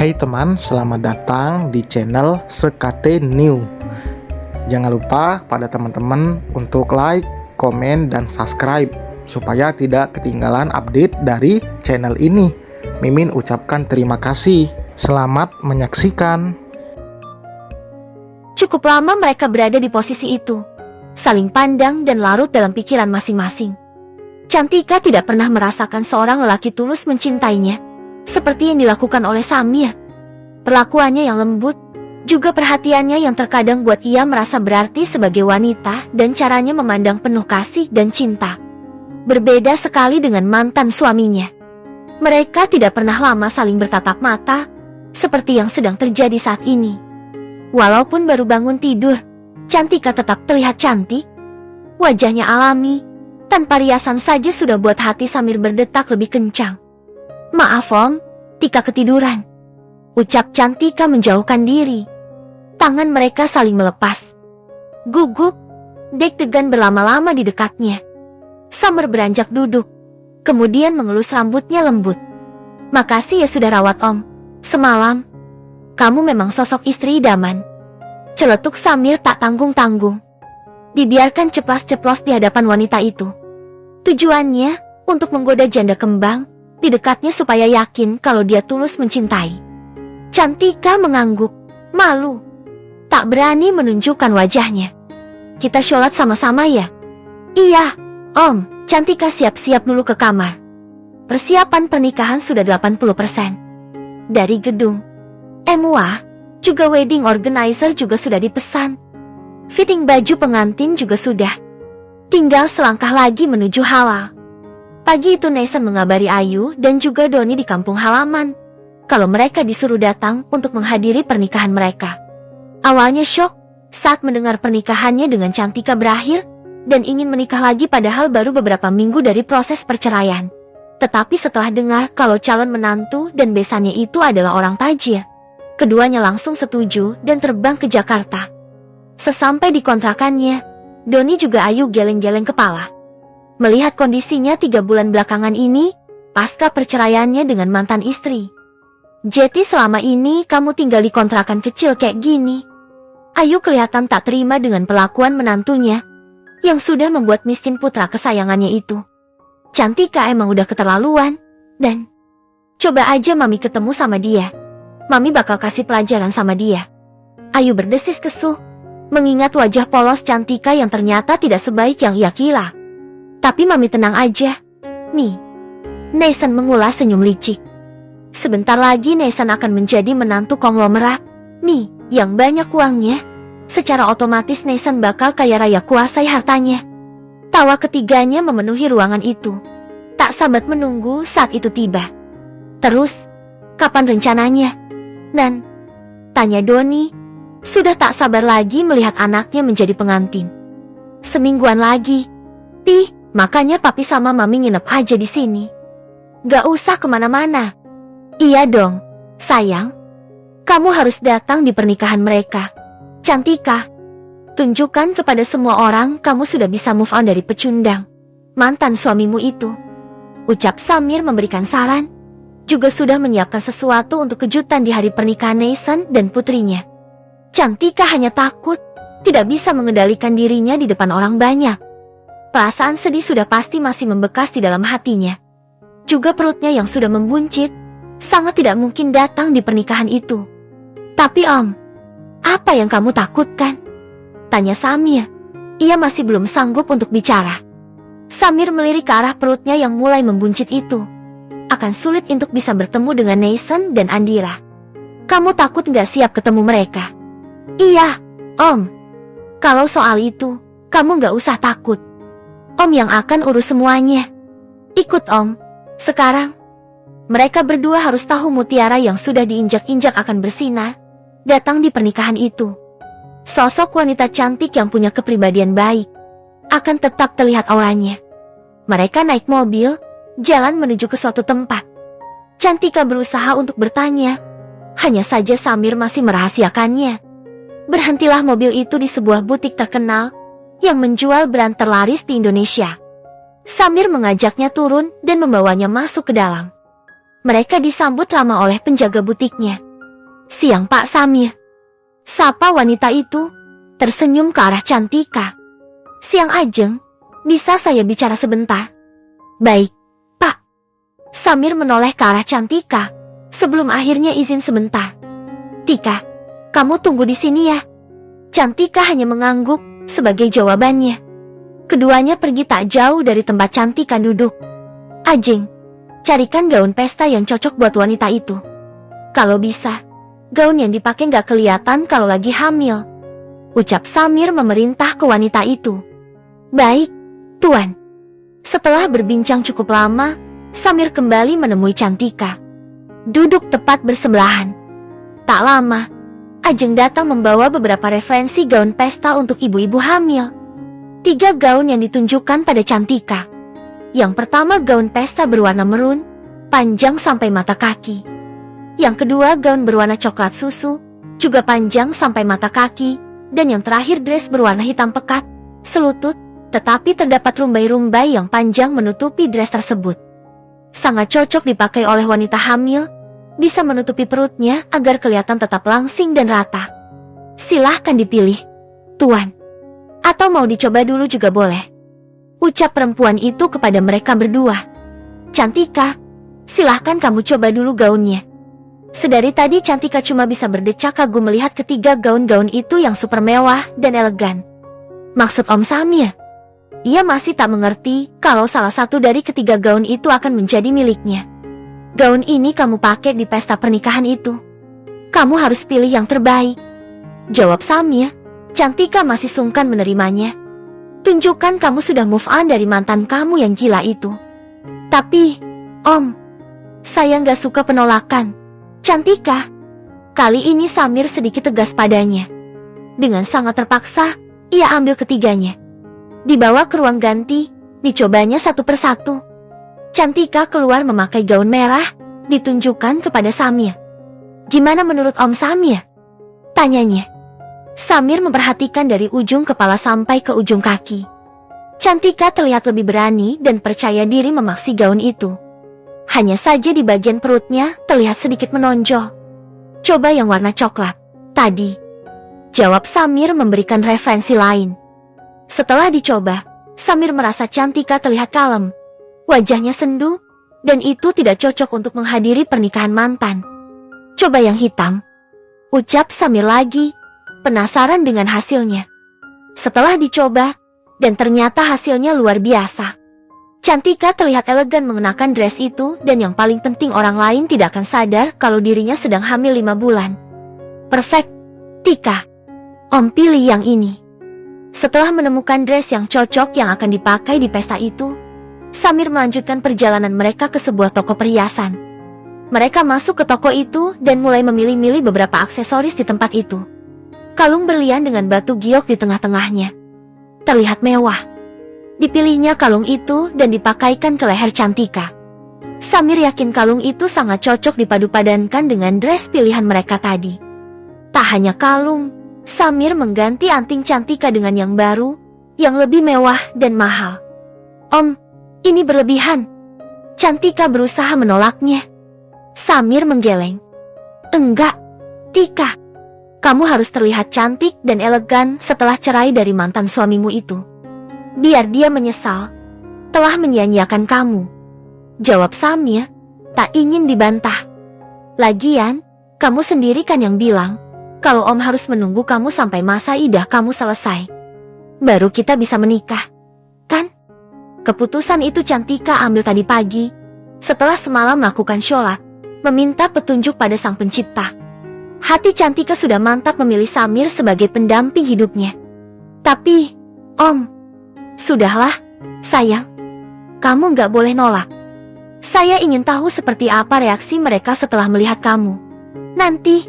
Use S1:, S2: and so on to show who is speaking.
S1: Hai teman, selamat datang di channel Sekate New. Jangan lupa pada teman-teman untuk like, komen, dan subscribe supaya tidak ketinggalan update dari channel ini. Mimin ucapkan terima kasih. Selamat menyaksikan.
S2: Cukup lama mereka berada di posisi itu, saling pandang dan larut dalam pikiran masing-masing. Cantika tidak pernah merasakan seorang lelaki tulus mencintainya seperti yang dilakukan oleh Samir. Perlakuannya yang lembut, juga perhatiannya yang terkadang buat ia merasa berarti sebagai wanita, dan caranya memandang penuh kasih dan cinta berbeda sekali dengan mantan suaminya. Mereka tidak pernah lama saling bertatap mata, seperti yang sedang terjadi saat ini. Walaupun baru bangun tidur, Cantika tetap terlihat cantik. Wajahnya alami, tanpa riasan saja sudah buat hati Samir berdetak lebih kencang. "Maaf Om, Tika ketiduran," ucap Cantika menjauhkan diri. Tangan mereka saling melepas. Gugup, deg-degan berlama-lama di dekatnya. Samir beranjak duduk, kemudian mengelus rambutnya lembut. "Makasih ya sudah rawat Om. Semalam, kamu memang sosok istri idaman," celetuk Samir tak tanggung-tanggung. Dibiarkan ceplas-ceplos di hadapan wanita itu. Tujuannya untuk menggoda janda kembang di dekatnya supaya yakin kalau dia tulus mencintai. Cantika mengangguk, malu, tak berani menunjukkan wajahnya. "Kita sholat sama-sama ya?" "Iya, Om." Cantika siap-siap dulu ke kamar. Persiapan pernikahan sudah 80%. Dari gedung, MUA, juga wedding organizer juga sudah dipesan. Fitting baju pengantin juga sudah. Tinggal selangkah lagi menuju halal. Pagi itu Nathan mengabari Ayu dan juga Doni di kampung halaman kalau mereka disuruh datang untuk menghadiri pernikahan mereka. Awalnya syok saat mendengar pernikahannya dengan Cantika berakhir dan ingin menikah lagi padahal baru beberapa minggu dari proses perceraian. Tetapi setelah dengar kalau calon menantu dan besannya itu adalah orang tajir, keduanya langsung setuju dan terbang ke Jakarta. Sesampai di kontrakannya, Doni juga Ayu geleng-geleng kepala. Melihat kondisinya 3 bulan belakangan ini, pasca perceraiannya dengan mantan istri. "Jadi selama ini kamu tinggal di kontrakan kecil kayak gini?" Ayu kelihatan tak terima dengan perlakuan menantunya, yang sudah membuat miskin putra kesayangannya itu. Cantika emang udah keterlaluan, dan coba aja Mami ketemu sama dia. Mami bakal kasih pelajaran sama dia. Ayu berdesis kesuh, mengingat wajah polos Cantika yang ternyata tidak sebaik yang ia kira. "Tapi Mami tenang aja. Nih." Nathan mengulas senyum licik. Sebentar lagi Nathan akan menjadi menantu konglomerat, nih, yang banyak uangnya. Secara otomatis Nathan bakal kaya raya kuasai hartanya. Tawa ketiganya memenuhi ruangan itu. Tak sabar menunggu saat itu tiba. "Terus, kapan rencananya, Nan?" tanya Doni. Sudah tak sabar lagi melihat anaknya menjadi pengantin. "Semingguan lagi, Pi. Makanya Papi sama Mami nginep aja di sini. Gak usah kemana-mana." "Iya dong, sayang. Kamu harus datang di pernikahan mereka. Cantika, tunjukkan kepada semua orang kamu sudah bisa move on dari pecundang mantan suamimu itu," ucap Samir memberikan saran. Juga sudah menyiapkan sesuatu untuk kejutan di hari pernikahan Nathan dan putrinya. Cantika hanya takut tidak bisa mengendalikan dirinya di depan orang banyak. Perasaan sedih sudah pasti masih membekas di dalam hatinya. Juga perutnya yang sudah membuncit, sangat tidak mungkin datang di pernikahan itu. "Tapi Om, apa yang kamu takutkan?" tanya Samir. Ia masih belum sanggup untuk bicara. Samir melirik ke arah perutnya yang mulai membuncit itu. Akan sulit untuk bisa bertemu dengan Nathan dan Andira. "Kamu takut gak siap ketemu mereka?" "Iya, Om. Kalau soal itu, kamu gak usah takut. Om yang akan urus semuanya. Ikut Om. Sekarang, mereka berdua harus tahu mutiara yang sudah diinjak-injak akan bersinar datang di pernikahan itu. Sosok wanita cantik yang punya kepribadian baik akan tetap terlihat auranya." Mereka naik mobil, jalan menuju ke suatu tempat. Cantika berusaha untuk bertanya, hanya saja Samir masih merahasiakannya. Berhentilah mobil itu di sebuah butik terkenal yang menjual brand terlaris di Indonesia. Samir mengajaknya turun dan membawanya masuk ke dalam. Mereka disambut ramah oleh penjaga butiknya. Siang Pak Samir. Sapa wanita itu, tersenyum ke arah Cantika. Siang Ajeng, bisa saya bicara sebentar? Baik, Pak. Samir menoleh ke arah Cantika, sebelum akhirnya izin sebentar. Tika, kamu tunggu di sini ya. Cantika hanya mengangguk sebagai jawabannya. Keduanya pergi tak jauh dari tempat Cantika duduk. Ajeng, carikan gaun pesta yang cocok buat wanita itu. Kalau bisa, gaun yang dipakai gak kelihatan kalau lagi hamil, ucap Samir memerintah ke wanita itu. Baik, Tuan. Setelah berbincang cukup lama, Samir kembali menemui Cantika. Duduk tepat bersebelahan. Tak lama, Ajeng datang membawa beberapa referensi gaun pesta untuk ibu-ibu hamil. 3 gaun yang ditunjukkan pada Cantika. Yang pertama gaun pesta berwarna merun, panjang sampai mata kaki. Yang kedua gaun berwarna coklat susu, juga panjang sampai mata kaki. Dan yang terakhir dress berwarna hitam pekat, selutut, tetapi terdapat rumbai-rumbai yang panjang menutupi dress tersebut. Sangat cocok dipakai oleh wanita hamil, bisa menutupi perutnya agar kelihatan tetap langsing dan rata. Silahkan dipilih, Tuan. Atau mau dicoba dulu juga boleh, ucap perempuan itu kepada mereka berdua. Cantika, silahkan kamu coba dulu gaunnya. Sedari tadi Cantika cuma bisa berdecak kagum melihat ketiga gaun-gaun itu yang super mewah dan elegan. Maksud Om Samir? Ia masih tak mengerti kalau salah satu dari ketiga gaun itu akan menjadi miliknya. Gaun ini kamu pakai di pesta pernikahan itu. Kamu harus pilih yang terbaik, jawab Samir. Cantika masih sungkan menerimanya. Tunjukkan kamu sudah move on dari mantan kamu yang gila itu. Tapi, Om, saya nggak suka penolakan. Cantika. Kali ini Samir sedikit tegas padanya. Dengan sangat terpaksa, ia ambil ketiganya. Dibawa ke ruang ganti, dicobanya satu persatu. Cantika keluar memakai gaun merah, ditunjukkan kepada Samir. Gimana menurut Om Samir? Tanyanya. Samir memperhatikan dari ujung kepala sampai ke ujung kaki. Cantika terlihat lebih berani dan percaya diri memaksi gaun itu. Hanya saja di bagian perutnya terlihat sedikit menonjol. Coba yang warna coklat, tadi, jawab Samir memberikan referensi lain. Setelah dicoba, Samir merasa Cantika terlihat kalem. Wajahnya sendu, dan itu tidak cocok untuk menghadiri pernikahan mantan. Coba yang hitam, ucap Samir lagi, penasaran dengan hasilnya. Setelah dicoba, dan ternyata hasilnya luar biasa. Cantika terlihat elegan mengenakan dress itu dan yang paling penting orang lain tidak akan sadar kalau dirinya sedang hamil 5 bulan. Perfect, Tika. Om pilih yang ini. Setelah menemukan dress yang cocok yang akan dipakai di pesta itu, Samir melanjutkan perjalanan mereka ke sebuah toko perhiasan. Mereka masuk ke toko itu dan mulai memilih-milih beberapa aksesoris di tempat itu. Kalung berlian dengan batu giok di tengah-tengahnya. Terlihat mewah. Dipilihnya kalung itu dan dipakaikan ke leher Cantika. Samir yakin kalung itu sangat cocok dipadu-padankan dengan dress pilihan mereka tadi. Tak hanya kalung, Samir mengganti anting Cantika dengan yang baru, yang lebih mewah dan mahal. Om, ini berlebihan. Cantika berusaha menolaknya. Samir menggeleng. Enggak, Tika. Kamu harus terlihat cantik dan elegan setelah cerai dari mantan suamimu itu. Biar dia menyesal telah menyia-nyiakan kamu, jawab Samir, tak ingin dibantah. Lagian, kamu sendiri kan yang bilang kalau Om harus menunggu kamu sampai masa idah kamu selesai, baru kita bisa menikah, kan? Keputusan itu Cantika ambil tadi pagi, setelah semalam melakukan sholat, meminta petunjuk pada Sang Pencipta. Hati Cantika sudah mantap memilih Samir sebagai pendamping hidupnya. Tapi, Om, sudahlah, sayang. Kamu gak boleh nolak. Saya ingin tahu seperti apa reaksi mereka setelah melihat kamu. Nanti,